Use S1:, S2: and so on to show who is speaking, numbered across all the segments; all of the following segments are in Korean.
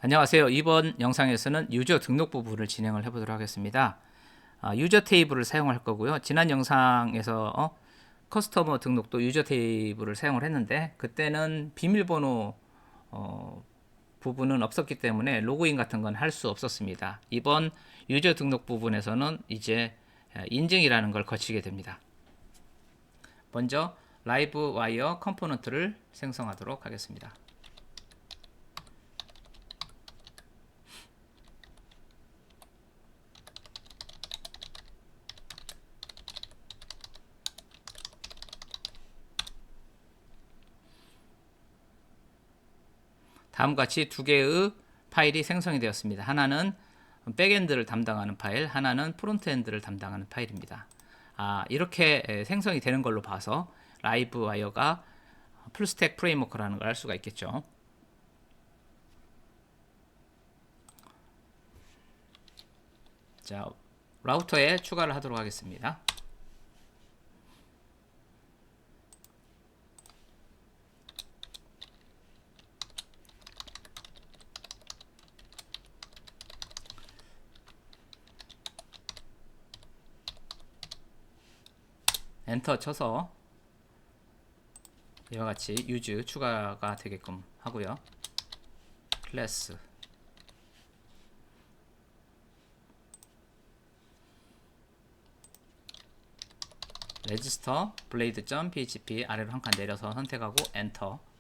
S1: 안녕하세요. 이번 영상에서는 유저 등록 부분을 진행을 해보도록 하겠습니다. 유저 테이블을 사용할 거고요. 지난 영상에서 커스터머 등록도 유저 테이블을 사용을 했는데 그때는 비밀번호 부분은 없었기 때문에 로그인 같은 건 할 수 없었습니다. 이번 유저 등록 부분에서는 이제 인증이라는 걸 거치게 됩니다. 먼저 라이브 와이어 컴포넌트를 생성하도록 하겠습니다. 다음과 같이 두 개의 파일이 생성이 되었습니다. 하나는 백엔드를 담당하는 파일, 하나는 프론트엔드를 담당하는 파일입니다. 이렇게 생성이 되는 걸로 봐서 라이브 와이어가 풀스택 프레임워크라는 걸 알 수가 있겠죠. 자, 라우터에 추가를 하도록 하겠습니다. 엔터 쳐서 이와 같이 유즈 추가가 되게끔 하고요. 클래스 레지스터 blade.php 아래로 한 칸 내려서 선택하고 엔터.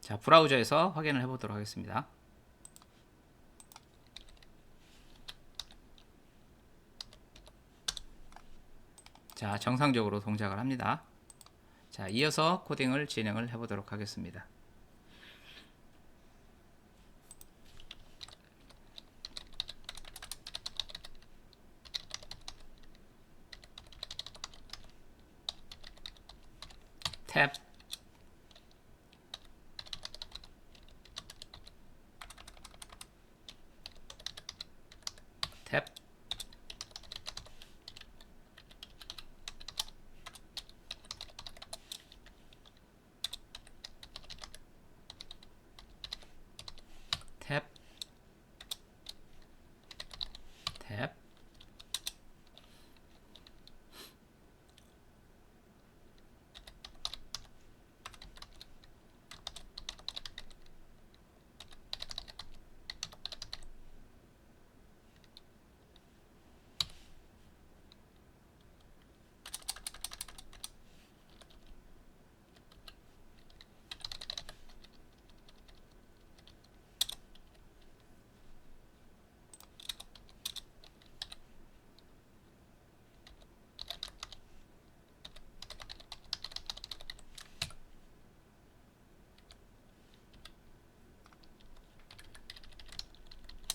S1: 자, 브라우저에서 확인을 해보도록 하겠습니다. 자, 정상적으로 동작을 합니다. 자, 이어서 코딩을 진행을 해보도록 하겠습니다. 탭, 탭, 탭, 탭.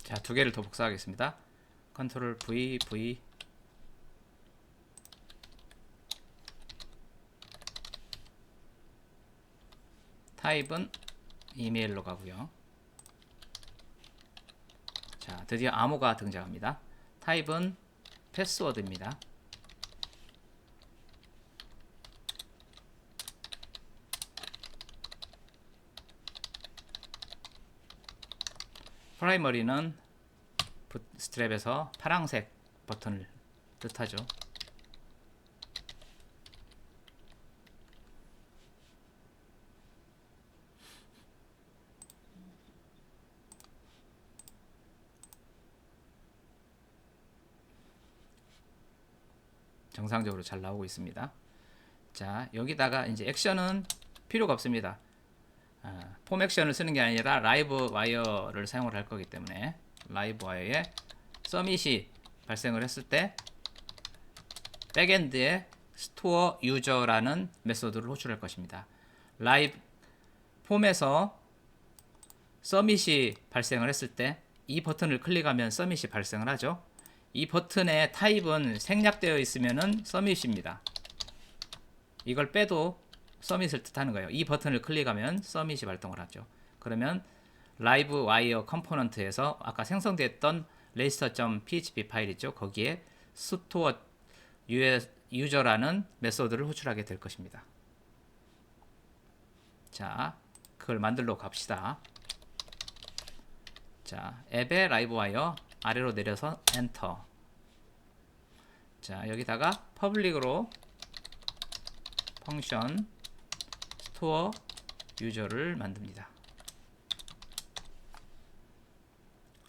S1: 자, 두 개를 더 복사하겠습니다. 컨트롤 V, V. 타입은 이메일로 가고요. 자, 드디어 암호가 등장합니다. 타입은 패스워드입니다. 프라이머리는 스트랩에서 파란색 버튼을 뜻하죠. 정상적으로 잘 나오고 있습니다. 자, 여기다가 이제 액션은 필요가 없습니다. 폼 액션을 쓰는 게 아니라 라이브 와이어를 사용을 할 거기 때문에 라이브 와이어에 서밋이 발생을 했을 때 백엔드에 스토어 유저라는 메소드를 호출할 것입니다. 라이브 폼에서 서밋이 발생을 했을 때 이 버튼을 클릭하면 서밋이 발생을 하죠. 이 버튼의 타입은 생략되어 있으면은 서밋입니다. 이걸 빼도 서밋을 뜻하는 거예요. 이 버튼을 클릭하면 서밋이 발동을 하죠. 그러면 라이브 와이어 컴포넌트에서 아까 생성됐던 register.php 파일 있죠. 거기에 스토어 유저라는 메소드를 호출하게 될 것입니다. 자, 그걸 만들러 갑시다. 자, 앱의 라이브 와이어 아래로 내려서 엔터. 자, 여기다가 퍼블릭으로 펑션 스토어 유저를 만듭니다.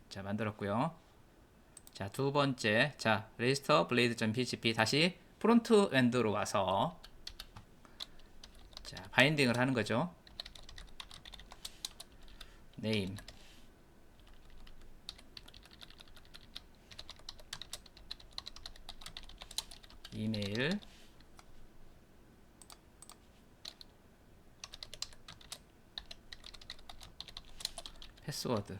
S1: 자, 만들었고요. 자, 두 번째, 자, register blade.php 다시 프론트 엔드로 와서 자, 바인딩을 하는 거죠. name 이메일 패스워드.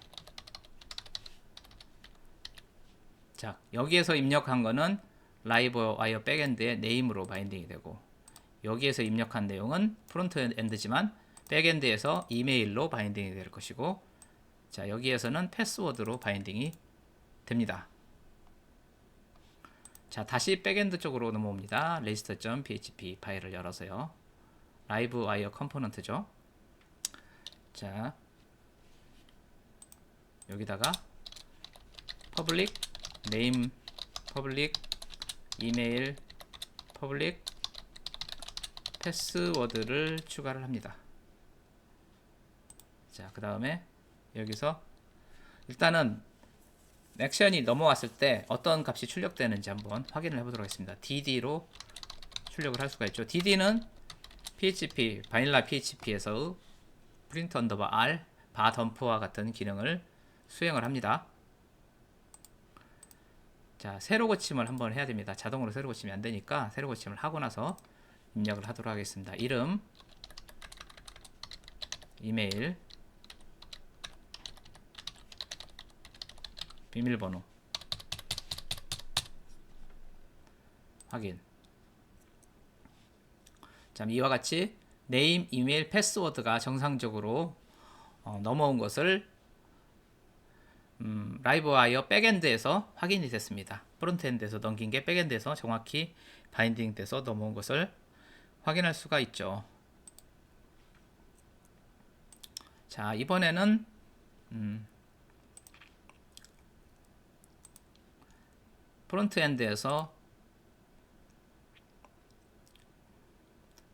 S1: 자, 여기에서 입력한 거는 라이브 와이어 백엔드의 네임으로 바인딩이 되고, 여기에서 입력한 내용은 프론트 엔드지만 백엔드에서 이메일로 바인딩이 될 것이고, 자, 여기에서는 패스워드로 바인딩이 됩니다. 자, 다시 백엔드 쪽으로 넘어옵니다. register.php 파일을 열어서요. 라이브 와이어 컴포넌트죠. 자, 여기다가 public name public 이메일 public 패스워드를 추가를 합니다. 자, 그 다음에 여기서 일단은 액션이 넘어왔을 때 어떤 값이 출력되는지 한번 확인을 해보도록 하겠습니다. dd로 출력을 할 수가 있죠. dd는 php 바닐라 php에서 print underbar r 바 덤프와 같은 기능을 수행을 합니다. 자, 새로 고침을 한번 해야 됩니다. 자동으로 새로 고침이 안 되니까 새로 고침을 하고 나서 입력을 하도록 하겠습니다. 이름, 이메일, 비밀번호 확인. 자, 이와 같이 네임, 이메일, 패스워드가 정상적으로 넘어온 것을 라이브 와이어 백엔드에서 확인이 됐습니다. 프론트엔드에서 넘긴 게 백엔드에서 정확히 바인딩 돼서 넘어온 것을 확인할 수가 있죠. 자, 이번에는 프론트엔드에서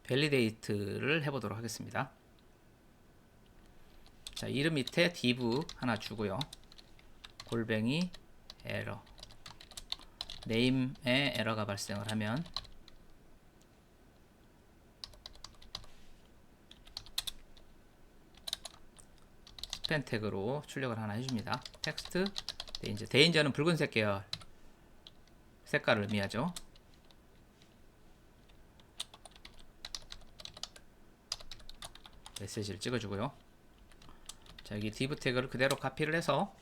S1: 밸리데이트를 해보도록 하겠습니다. 자, 이름 밑에 div 하나 주고요. 골뱅이 에러, 네임에 에러가 발생을 하면 스팸 태그로 출력을 하나 해줍니다. 텍스트 데인저, 데인저는 붉은색 계열 색깔을 의미하죠. 메시지를 찍어주고요. 자, 여기 div 태그를 그대로 카피를 해서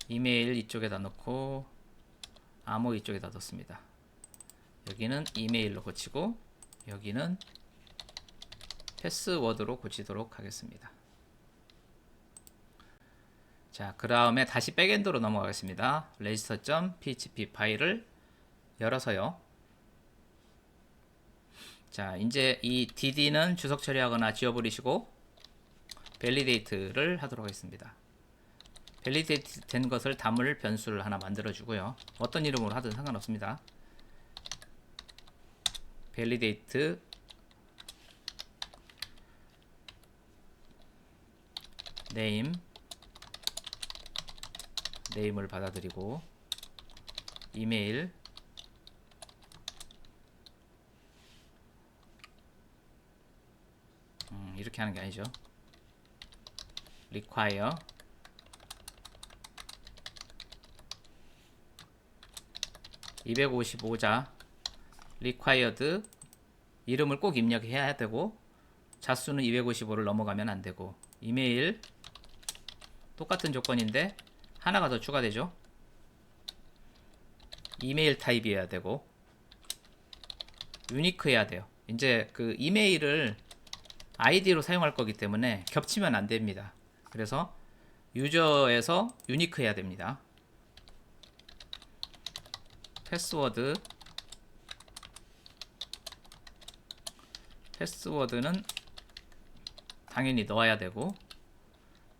S1: 이메일 이쪽에다 넣고 암호 이쪽에다 넣습니다. 여기는 이메일로 고치고 여기는 패스워드로 고치도록 하겠습니다. 자, 그 다음에 다시 백엔드로 넘어가겠습니다. register.php 파일을 열어서요. 자, 이제 이 dd는 주석 처리하거나 지워버리시고 validate를 하도록 하겠습니다. 밸리데이트 된 것을 담을 변수를 하나 만들어 주고요. 어떤 이름으로 하든 상관없습니다. 밸리데이트 네임을 받아들이고 이메일 이렇게 하는 게 아니죠. require 255자 required 이름을 꼭 입력해야 되고 자수는 255를 넘어가면 안 되고 이메일 똑같은 조건인데 하나가 더 추가되죠. 이메일 타입이어야 되고 유니크해야 돼요. 이제 그 이메일을 아이디로 사용할 거기 때문에 겹치면 안 됩니다. 그래서 유저에서 유니크해야 됩니다. 패스워드는 당연히 넣어야 되고,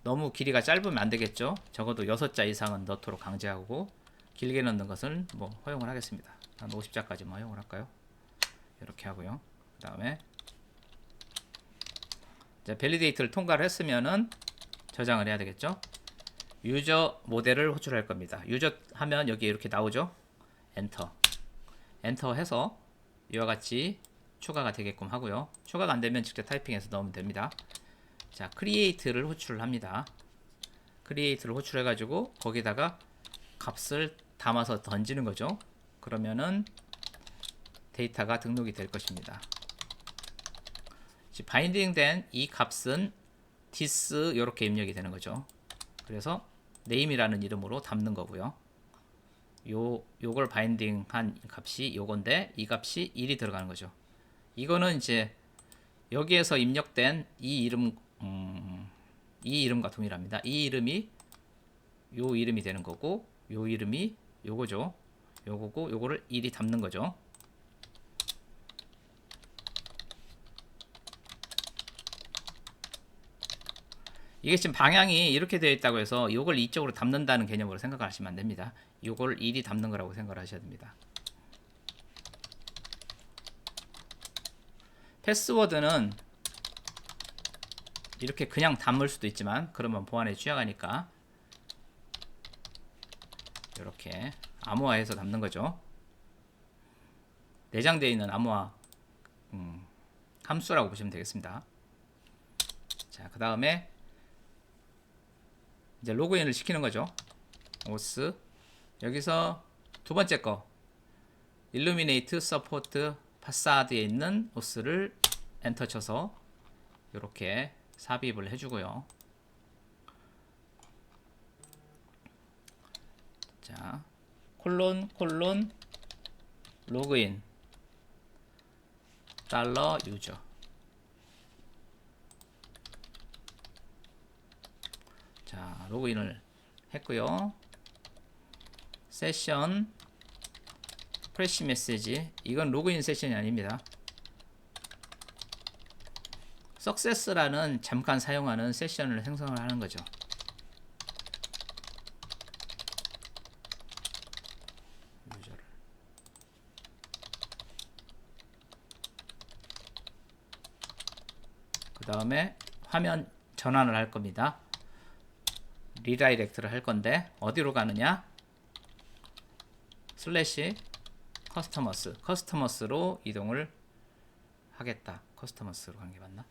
S1: 너무 길이가 짧으면 안 되겠죠. 적어도 6자 이상은 넣도록 강제하고, 길게 넣는 것은 뭐 허용을 하겠습니다. 한 50자까지만 허용을 할까요? 이렇게 하고요. 그 다음에 밸리데이트를 통과를 했으면은 저장을 해야 되겠죠. 유저 모델을 호출할 겁니다. 유저 하면 여기 이렇게 나오죠. 엔터 해서 이와 같이 추가가 되게끔 하고요. 추가가 안 되면 직접 타이핑해서 넣으면 됩니다. 자, 크리에이트를 호출을 합니다. 크리에이트를 호출해 가지고 거기다가 값을 담아서 던지는 거죠. 그러면은 데이터가 등록이 될 것입니다. 바인딩된 이 값은 this 이렇게 입력이 되는 거죠. 그래서 name이라는 이름으로 담는 거고요. 요걸 바인딩한 값이 요건데, 이 값이 1이 들어가는 거죠. 이거는 이제 여기에서 입력된 이 이름과 동일합니다. 이 이름이 요 이름이 되는 거고, 요 이름이 요거죠. 요거고, 요거를 1이 담는 거죠. 이게 지금 방향이 이렇게 되어 있다고 해서 이걸 이쪽으로 담는다는 개념으로 생각하시면 안 됩니다. 이걸 1이 담는 거라고 생각을 하셔야 됩니다. 패스워드는 이렇게 그냥 담을 수도 있지만, 그러면 보안에 취약하니까 이렇게 암호화해서 담는 거죠. 내장되어 있는 암호화 함수라고 보시면 되겠습니다. 자, 그 다음에 이제 로그인을 시키는 거죠. 오스. 여기서 두 번째 거 일루미네이트 서포트 파사드에 있는 오스를 엔터 쳐서 이렇게 삽입을 해주고요. 자, 콜론 로그인 달러 유저. 자, 로그인을 했고요. 세션 프레시 메시지, 이건 로그인 세션이 아닙니다. 석세스라는 잠깐 사용하는 세션을 생성을 하는 거죠. 유저를. 그 다음에 화면 전환을 할 겁니다. 리다이렉트를 할 건데 어디로 가느냐? 슬래시 커스터머스로 이동을 하겠다. 커스터머스로 간 게 맞나?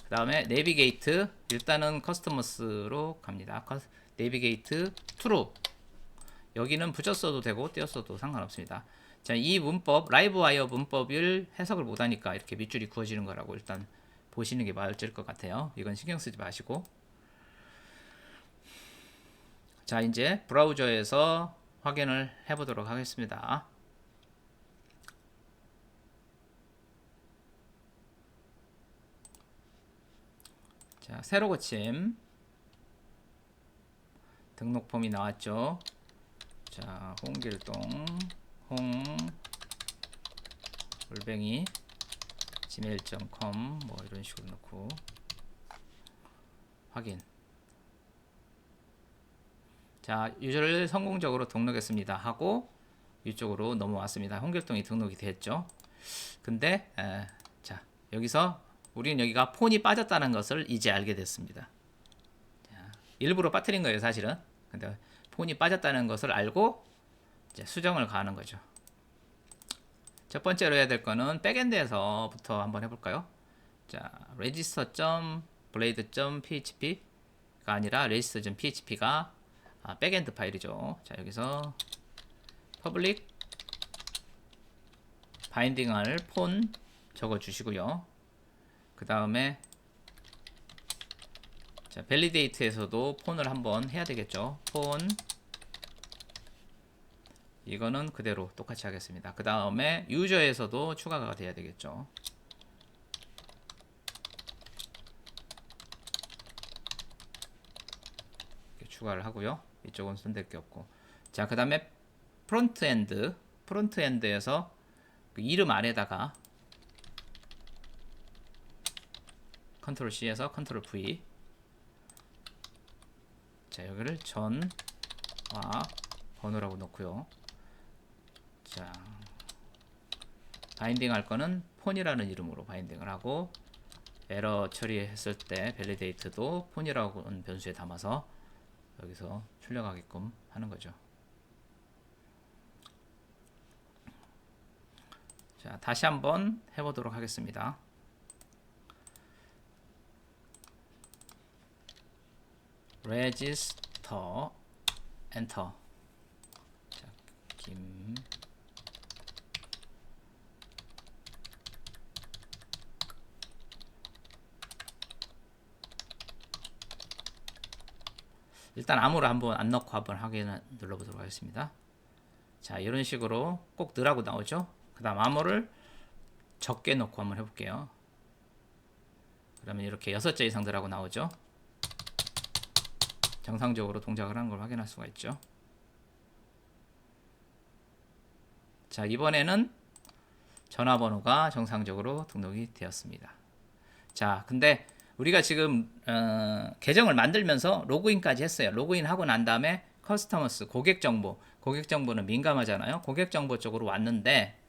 S1: 그 다음에 내비게이트, 일단은 커스터머스로 갑니다. 내비게이트 트루. 여기는 붙였어도 되고 띄었어도 상관없습니다. 자, 이 문법, 라이브 와이어 문법을 해석을 못하니까 이렇게 밑줄이 그어지는 거라고 일단 보시는 게 맞을 것 같아요. 이건 신경 쓰지 마시고. 자, 이제 브라우저에서 확인을 해보도록 하겠습니다. 자, 새로 고침 등록 폼이 나왔죠. 자, 홍길동 @gmail.com 뭐 이런 식으로 넣고 확인. 자, 유저를 성공적으로 등록했습니다 하고 이쪽으로 넘어왔습니다. 홍길동이 등록이 됐죠. 근데 자, 여기서 우리는 여기가 폰이 빠졌다는 것을 이제 알게 됐습니다. 자, 일부러 빠뜨린 거예요, 사실은. 근데 폰이 빠졌다는 것을 알고 이제 수정을 가하는 거죠. 첫 번째로 해야 될 거는 백엔드에서부터 한번 해볼까요? 자, register.blade.php가 아니라 register.php가 백엔드 파일이죠. 자, 여기서 public 바인딩할 폰 적어 주시고요. 그 다음에 자, 밸리데이트에서도 폰을 한번 해야 되겠죠. 폰 이거는 그대로 똑같이 하겠습니다. 그 다음에 유저에서도 추가가 돼야 되겠죠. 이렇게 추가를 하고요. 이쪽은 손댈 게 없고. 자, 그 다음에 프론트엔드 프론트엔드에서 그 이름 안에다가 컨트롤 C에서 컨트롤 V. 자, 여기를 전화 번호라고 놓고요. 자, 바인딩 할 거는 폰이라는 이름으로 바인딩을 하고, 에러 처리했을 때 밸리데이트도 폰이라고 하는 변수에 담아서 여기서 출력하게끔 하는 거죠. 자, 다시 한번 해보도록 하겠습니다. register 엔터. 자, 일단 아무를 한번 안 넣고 한번 확인 눌러보도록 하겠습니다. 자, 이런 식으로 꼭 넣으라고 나오죠. 그 다음 암호를 적게 넣고 한번 해볼게요. 그러면 이렇게 6자 이상 넣으라고 나오죠. 정상적으로 동작을 하는 걸 확인할 수가 있죠. 자, 이번에는 전화번호가 정상적으로 등록이 되었습니다. 자, 근데 우리가 지금 계정을 만들면서 로그인까지 했어요. 로그인하고 난 다음에 커스터머스 고객 정보는 민감하잖아요. 고객 정보 쪽으로 왔는데,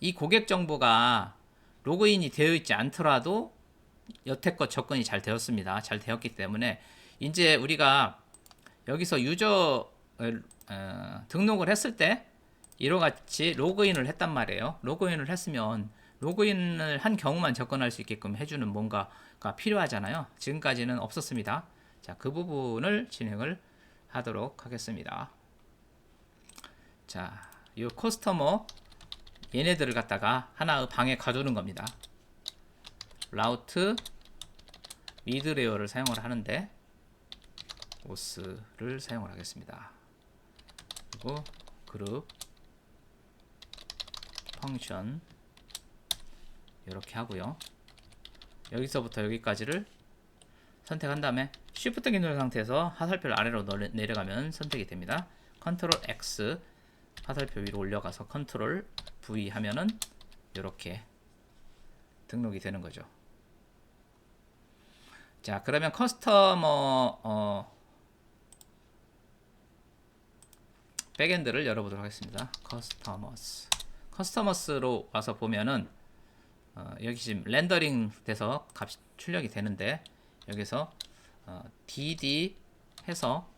S1: 이 고객 정보가 로그인이 되어 있지 않더라도 여태껏 접근이 잘 되었습니다. 잘 되었기 때문에 이제 우리가 여기서 유저 등록을 했을 때 이와 같이 로그인을 했단 말이에요. 로그인을 했으면 로그인을 한 경우만 접근할 수 있게끔 해주는 뭔가가 필요하잖아요. 지금까지는 없었습니다. 자, 그 부분을 진행을 하도록 하겠습니다. 자, 이 커스터머 얘네들을 갖다가 하나의 방에 가두는 겁니다. 라우트 미드레어를 사용을 하는데 오스를 사용을 하겠습니다. 그리고 그룹 펑션 이렇게 하고요. 여기서부터 여기까지를 선택한 다음에 Shift 키 누른 상태에서 화살표를 아래로 내려가면 선택이 됩니다. 컨트롤 X 화살표 위로 올려가서 컨트롤 V 하면은 이렇게 등록이 되는 거죠. 자, 그러면 커스터머 백엔드를 열어보도록 하겠습니다. 커스터머스로 와서 보면은 여기 지금 렌더링 돼서 값이 출력이 되는데, 여기서 dd 해서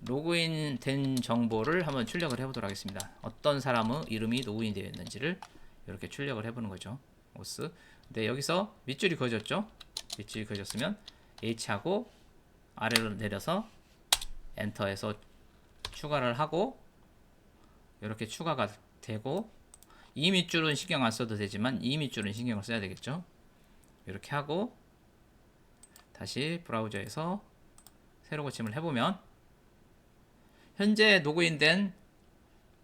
S1: 로그인 된 정보를 한번 출력을 해보도록 하겠습니다. 어떤 사람의 이름이 로그인 되어 있는지를 이렇게 출력을 해보는 거죠. 오스. 근데 여기서 밑줄이 그어졌죠. 밑줄이 그어졌으면 H하고 아래로 내려서 엔터해서 추가를 하고, 이렇게 추가가 되고, 이 밑줄은 신경 안 써도 되지만 이 밑줄은 신경을 써야 되겠죠. 이렇게 하고 다시 브라우저에서 새로 고침을 해보면 현재 로그인된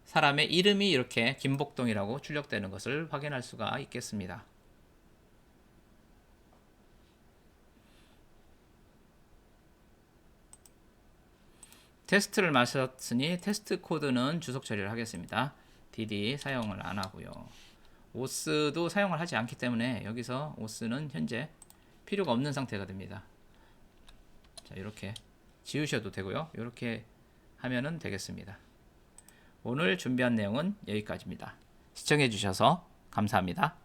S1: 사람의 이름이 이렇게 김복동이라고 출력되는 것을 확인할 수가 있겠습니다. 테스트를 마쳤으니 테스트 코드는 주석 처리를 하겠습니다. dd 사용을 안 하고요. 오스도 사용을 하지 않기 때문에 여기서 오스는 현재 필요가 없는 상태가 됩니다. 자, 이렇게 지우셔도 되고요. 이렇게 하면은 되겠습니다. 오늘 준비한 내용은 여기까지입니다. 시청해 주셔서 감사합니다.